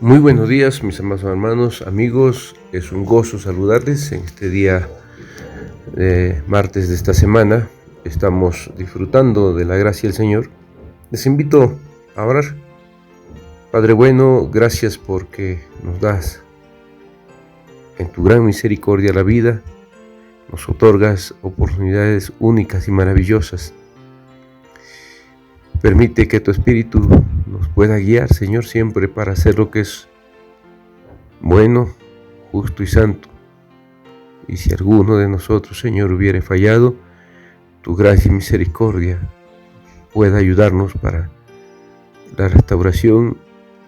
Muy buenos días, mis amados hermanos, amigos. Es un gozo saludarles en este día de martes de esta semana. Estamos disfrutando de la gracia del Señor. Les invito a orar. Padre bueno, gracias porque nos das en tu gran misericordia la vida. Nos otorgas oportunidades únicas y maravillosas. Permite que tu Espíritu nos pueda guiar, Señor, siempre para hacer lo que es bueno, justo y santo. Y si alguno de nosotros, Señor, hubiere fallado, tu gracia y misericordia pueda ayudarnos para la restauración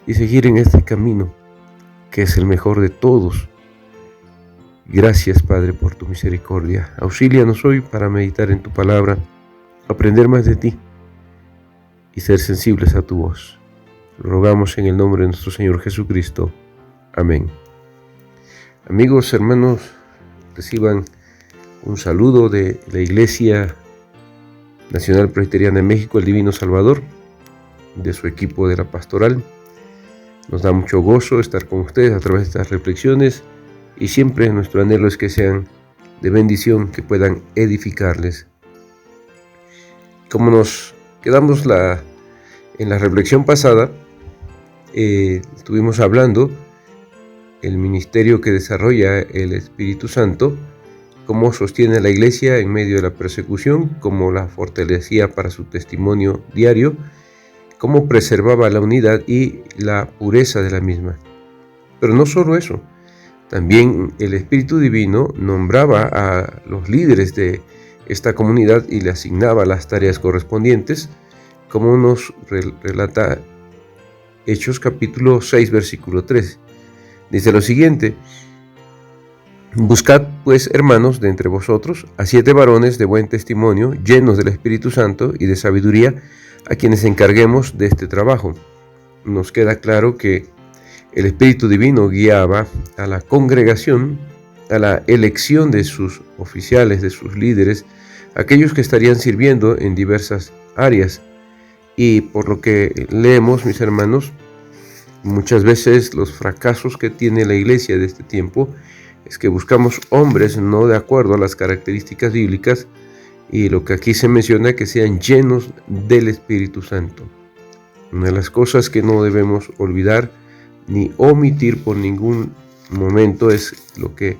y seguir en este camino, que es el mejor de todos. Gracias, Padre, por tu misericordia. Auxílianos hoy para meditar en tu palabra, aprender más de ti y ser sensibles a tu voz. Lo rogamos en el nombre de nuestro Señor Jesucristo. Amén. Amigos, hermanos, reciban un saludo de la Iglesia Nacional Presbiteriana de México, el Divino Salvador, de su equipo de la pastoral. Nos da mucho gozo estar con ustedes a través de estas reflexiones y siempre nuestro anhelo es que sean de bendición, que puedan edificarles. Como nos quedamos en la reflexión pasada, estuvimos hablando el ministerio que desarrolla el Espíritu Santo, cómo sostiene a la Iglesia en medio de la persecución, cómo la fortalecía para su testimonio diario, cómo preservaba la unidad y la pureza de la misma. Pero no solo eso, también el Espíritu Divino nombraba a los líderes de esta comunidad y le asignaba las tareas correspondientes, como nos relata Hechos capítulo 6, versículo 3. Dice lo siguiente: buscad pues, hermanos, de entre vosotros a 7 varones de buen testimonio, llenos del Espíritu Santo y de sabiduría, a quienes encarguemos de este trabajo. Nos queda claro que el Espíritu Divino guiaba a la congregación a la elección de sus oficiales, de sus líderes, aquellos que estarían sirviendo en diversas áreas. Y por lo que leemos, mis hermanos, muchas veces los fracasos que tiene la iglesia de este tiempo es que buscamos hombres no de acuerdo a las características bíblicas, y lo que aquí se menciona es que sean llenos del Espíritu Santo. Una de las cosas que no debemos olvidar ni omitir por ningún momento es lo que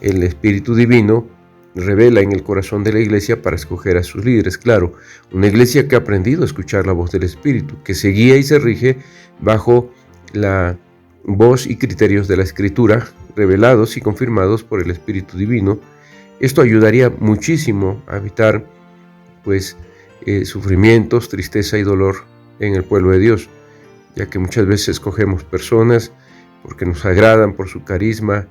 el Espíritu Divino revela en el corazón de la iglesia para escoger a sus líderes. Claro, una iglesia que ha aprendido a escuchar la voz del Espíritu, que se guía y se rige bajo la voz y criterios de la Escritura, revelados y confirmados por el Espíritu Divino. Esto ayudaría muchísimo a evitar sufrimientos, tristeza y dolor en el pueblo de Dios, ya que muchas veces escogemos personas porque nos agradan por su carisma,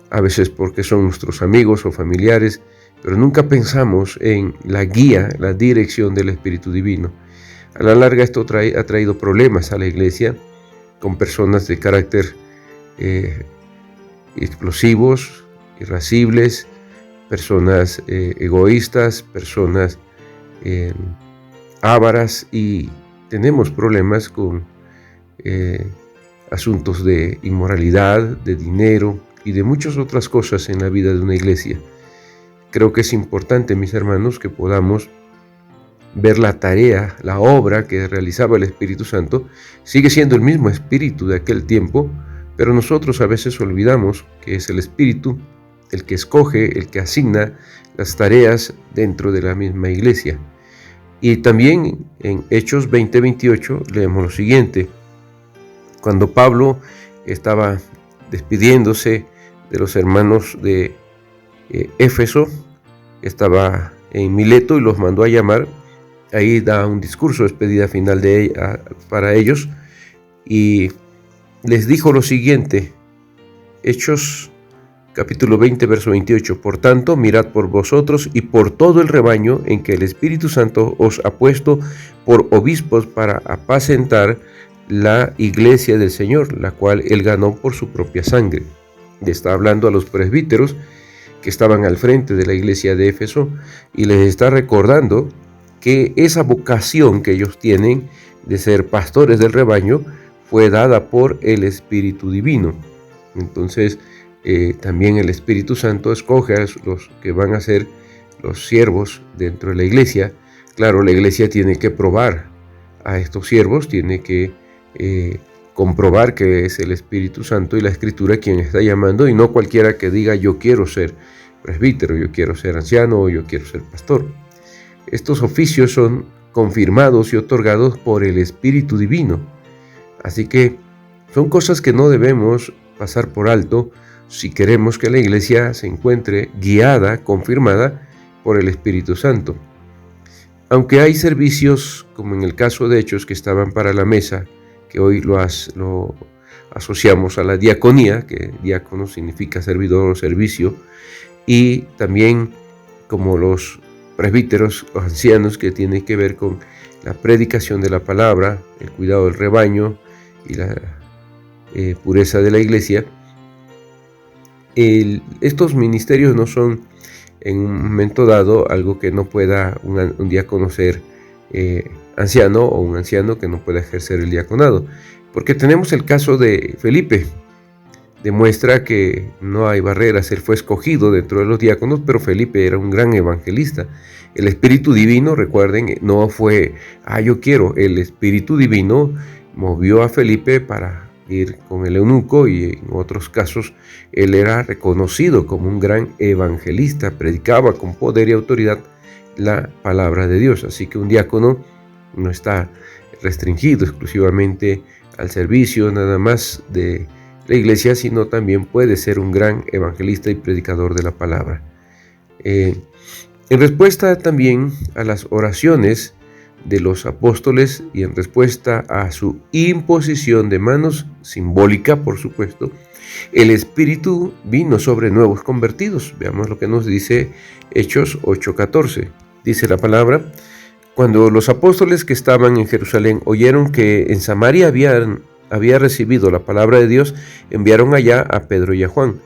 a veces porque son nuestros amigos o familiares, pero nunca pensamos en la guía, la dirección del Espíritu Divino. A la larga esto ha traído problemas a la iglesia, con personas de carácter explosivos, irascibles, personas egoístas, personas ávaras, y tenemos problemas con asuntos de inmoralidad, de dinero y de muchas otras cosas en la vida de una iglesia. Creo que es importante, mis hermanos, que podamos ver la tarea, la obra que realizaba el Espíritu Santo. Sigue siendo el mismo Espíritu de aquel tiempo, pero nosotros a veces olvidamos que es el Espíritu el que escoge, el que asigna las tareas dentro de la misma iglesia. Y también en Hechos 20:28 leemos lo siguiente: cuando Pablo estaba despidiéndose de los hermanos de Éfeso, estaba en Mileto y los mandó a llamar. Ahí da un discurso de despedida final para ellos, y les dijo lo siguiente, Hechos capítulo 20, verso 28: por tanto, mirad por vosotros y por todo el rebaño en que el Espíritu Santo os ha puesto por obispos para apacentar la iglesia del Señor, la cual él ganó por su propia sangre. Le está hablando a los presbíteros que estaban al frente de la iglesia de Éfeso, y les está recordando que esa vocación que ellos tienen de ser pastores del rebaño fue dada por el Espíritu Divino. Entonces, también el Espíritu Santo escoge a los que van a ser los siervos dentro de la iglesia. Claro, la iglesia tiene que probar a estos siervos, tiene que comprobar que es el Espíritu Santo y la Escritura quien está llamando, y no cualquiera que diga yo quiero ser presbítero, yo quiero ser anciano o yo quiero ser pastor. Estos oficios son confirmados y otorgados por el Espíritu Divino. Así que son cosas que no debemos pasar por alto si queremos que la iglesia se encuentre guiada, confirmada por el Espíritu Santo. Aunque hay servicios, como en el caso de Hechos, que estaban para la mesa, que hoy lo asociamos a la diaconía, que diácono significa servidor o servicio, y también como los presbíteros o ancianos, que tienen que ver con la predicación de la palabra, el cuidado del rebaño y la pureza de la iglesia. Estos ministerios no son en un momento dado algo que no pueda un diácono ser anciano, o un anciano que no pueda ejercer el diaconado, porque tenemos el caso de Felipe. Demuestra que no hay barreras. Él fue escogido dentro de los diáconos, pero Felipe era un gran evangelista. El Espíritu Divino, recuerden, no fue, yo quiero. El Espíritu Divino movió a Felipe para ir con el eunuco, y en otros casos él era reconocido como un gran evangelista, predicaba con poder y autoridad la palabra de Dios. Así que un diácono no está restringido exclusivamente al servicio nada más de la iglesia, sino también puede ser un gran evangelista y predicador de la palabra. En respuesta también a las oraciones de los apóstoles y en respuesta a su imposición de manos, simbólica por supuesto, el Espíritu vino sobre nuevos convertidos. Veamos lo que nos dice Hechos 8:14. Dice la palabra: cuando los apóstoles que estaban en Jerusalén oyeron que en Samaria había recibido la palabra de Dios, enviaron allá a Pedro y a Juan,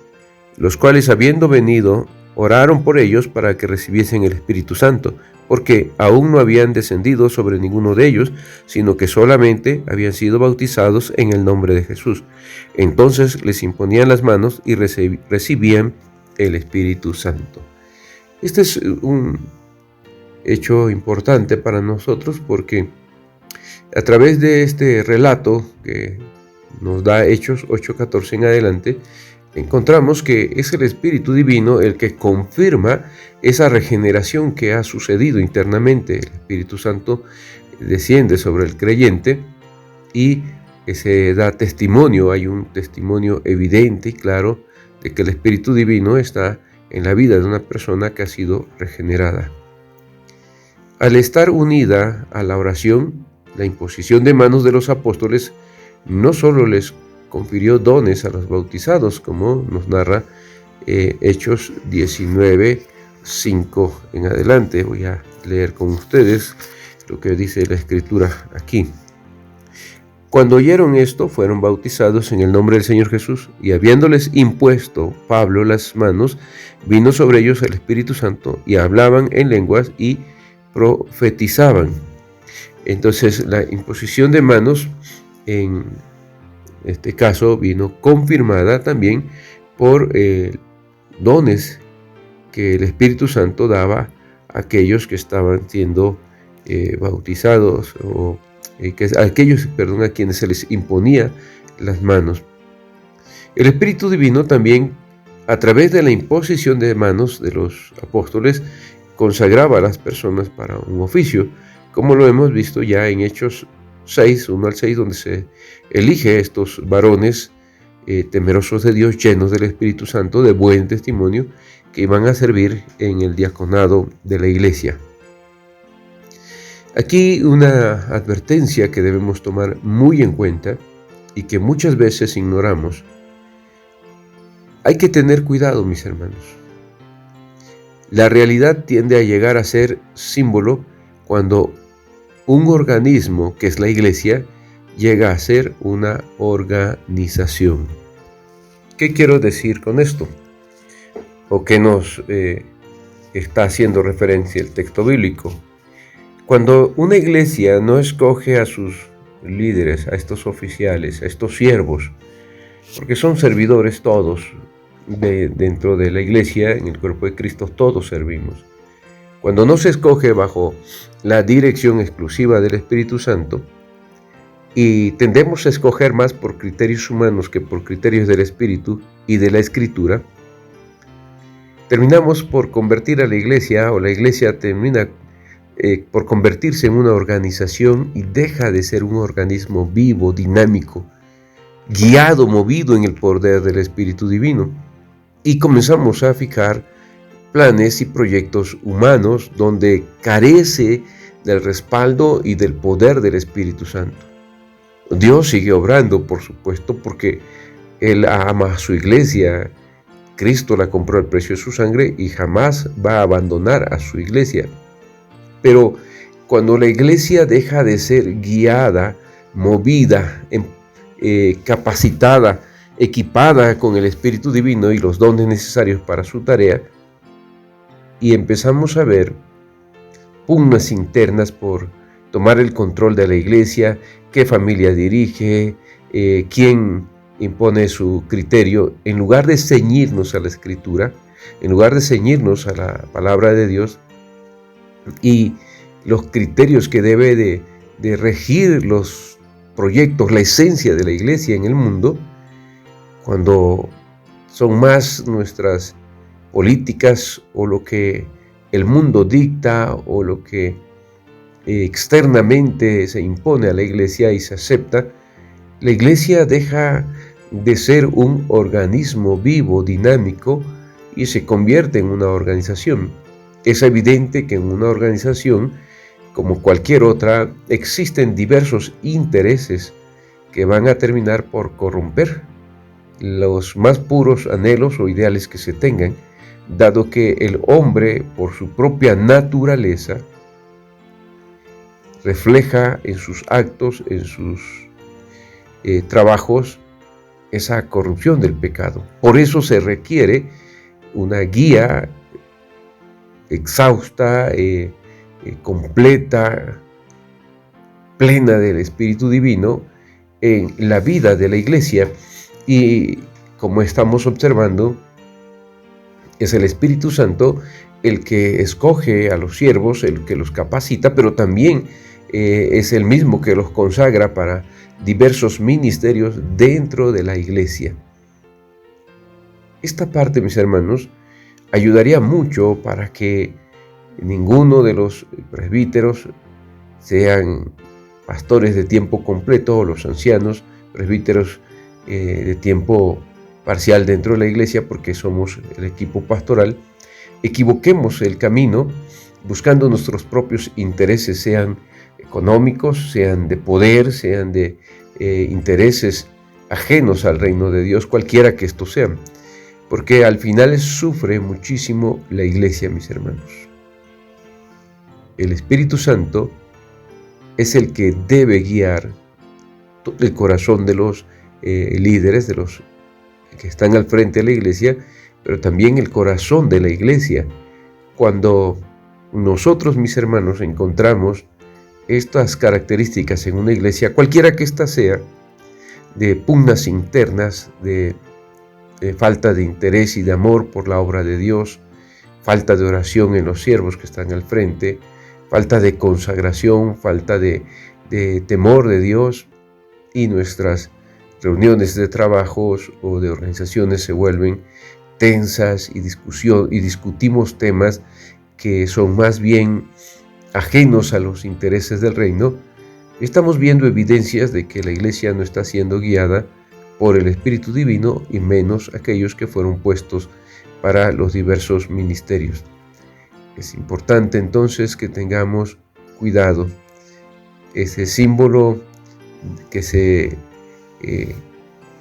los cuales, habiendo venido, oraron por ellos para que recibiesen el Espíritu Santo, porque aún no habían descendido sobre ninguno de ellos, sino que solamente habían sido bautizados en el nombre de Jesús. Entonces les imponían las manos y recibían el Espíritu Santo. Este es un hecho importante para nosotros, porque a través de este relato que nos da Hechos 8:14 en adelante, encontramos que es el Espíritu Divino el que confirma esa regeneración que ha sucedido internamente. El Espíritu Santo desciende sobre el creyente y se da testimonio, hay un testimonio evidente y claro de que el Espíritu Divino está en la vida de una persona que ha sido regenerada. Al estar unida a la oración, la imposición de manos de los apóstoles no solo les confirió dones a los bautizados, como nos narra Hechos 19:5 en adelante. Voy a leer con ustedes lo que dice la Escritura aquí. Cuando oyeron esto, fueron bautizados en el nombre del Señor Jesús, y habiéndoles impuesto Pablo las manos, vino sobre ellos el Espíritu Santo, y hablaban en lenguas y profetizaban. Entonces, la imposición de manos en este caso vino confirmada también por dones que el Espíritu Santo daba a aquellos que estaban siendo bautizados, o aquellos a quienes se les imponía las manos. El Espíritu Divino también, a través de la imposición de manos de los apóstoles, consagraba a las personas para un oficio, como lo hemos visto ya en Hechos 1 al 6, donde se elige a estos varones temerosos de Dios, llenos del Espíritu Santo, de buen testimonio, que iban a servir en el diaconado de la iglesia. Aquí una advertencia que debemos tomar muy en cuenta y que muchas veces ignoramos. Hay que tener cuidado, mis hermanos. La realidad tiende a llegar a ser símbolo cuando un organismo, que es la iglesia, llega a ser una organización. ¿Qué quiero decir con esto? ¿O qué nos está haciendo referencia el texto bíblico? Cuando una iglesia no escoge a sus líderes, a estos oficiales, a estos siervos, porque son servidores todos dentro de la iglesia, en el cuerpo de Cristo todos servimos. Cuando no se escoge bajo la dirección exclusiva del Espíritu Santo, y tendemos a escoger más por criterios humanos que por criterios del Espíritu y de la Escritura, terminamos por convertir a la iglesia, o la iglesia termina por convertirse en una organización y deja de ser un organismo vivo, dinámico, guiado, movido en el poder del Espíritu Divino. Y comenzamos a fijar planes y proyectos humanos donde carece del respaldo y del poder del Espíritu Santo. Dios sigue obrando, por supuesto, porque Él ama a su iglesia. Cristo la compró al precio de su sangre y jamás va a abandonar a su iglesia. Pero cuando la iglesia deja de ser guiada, movida, capacitada, equipada con el Espíritu Divino y los dones necesarios para su tarea, y empezamos a ver pugnas internas por tomar el control de la iglesia, qué familia dirige, quién impone su criterio, en lugar de ceñirnos a la Escritura, en lugar de ceñirnos a la palabra de Dios y los criterios que debe de regir los proyectos, la esencia de la iglesia en el mundo, cuando son más nuestras políticas o lo que el mundo dicta o lo que externamente se impone a la iglesia y se acepta, la iglesia deja de ser un organismo vivo, dinámico, y se convierte en una organización. Es evidente que en una organización, como cualquier otra, existen diversos intereses que van a terminar por corromper los más puros anhelos o ideales que se tengan, dado que el hombre, por su propia naturaleza, refleja en sus actos, en sus trabajos, esa corrupción del pecado. Por eso se requiere una guía exhausta, completa, plena del Espíritu Divino en la vida de la iglesia. Y como estamos observando, es el Espíritu Santo el que escoge a los siervos, el que los capacita, pero también es el mismo que los consagra para diversos ministerios dentro de la iglesia. Esta parte, mis hermanos, ayudaría mucho para que ninguno de los presbíteros sean pastores de tiempo completo o los ancianos, presbíteros de tiempo parcial dentro de la iglesia, porque somos el equipo pastoral, equivoquemos el camino buscando nuestros propios intereses, sean económicos, sean de poder, sean de intereses ajenos al reino de Dios, cualquiera que estos sean, porque al final sufre muchísimo la iglesia, mis hermanos. El Espíritu Santo es el que debe guiar el corazón de los líderes, de los que están al frente de la iglesia, pero también el corazón de la iglesia. Cuando nosotros, mis hermanos, encontramos estas características en una iglesia, cualquiera que ésta sea, de pugnas internas, de falta de interés y de amor por la obra de Dios, falta de oración en los siervos que están al frente, falta de consagración, falta de temor de Dios, y nuestras reuniones de trabajos o de organizaciones se vuelven tensas y discutimos temas que son más bien ajenos a los intereses del reino, estamos viendo evidencias de que la iglesia no está siendo guiada por el Espíritu Divino, y menos aquellos que fueron puestos para los diversos ministerios. Es importante entonces que tengamos cuidado. Ese símbolo que se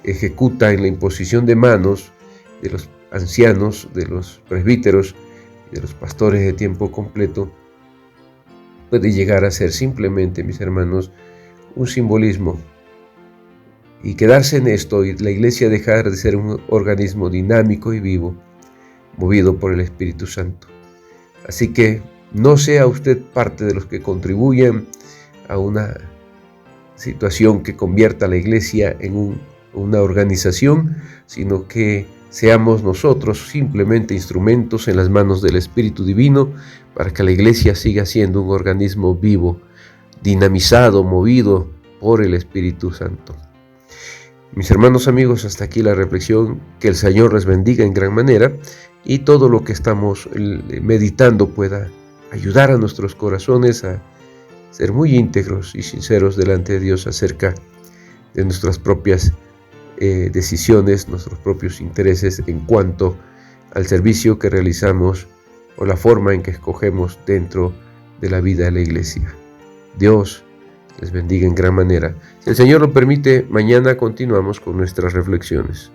ejecuta en la imposición de manos de los ancianos, de los presbíteros, de los pastores de tiempo completo, puede llegar a ser simplemente, mis hermanos, un simbolismo, y quedarse en esto y la iglesia dejar de ser un organismo dinámico y vivo, movido por el Espíritu Santo. Así que no sea usted parte de los que contribuyen a una situación que convierta a la iglesia en una organización, sino que seamos nosotros simplemente instrumentos en las manos del Espíritu Divino para que la iglesia siga siendo un organismo vivo, dinamizado, movido por el Espíritu Santo. Mis hermanos amigos, hasta aquí la reflexión. Que el Señor les bendiga en gran manera y todo lo que estamos meditando pueda ayudar a nuestros corazones a ser muy íntegros y sinceros delante de Dios acerca de nuestras propias decisiones, nuestros propios intereses en cuanto al servicio que realizamos o la forma en que escogemos dentro de la vida de la iglesia. Dios les bendiga en gran manera. Si el Señor lo permite, mañana continuamos con nuestras reflexiones.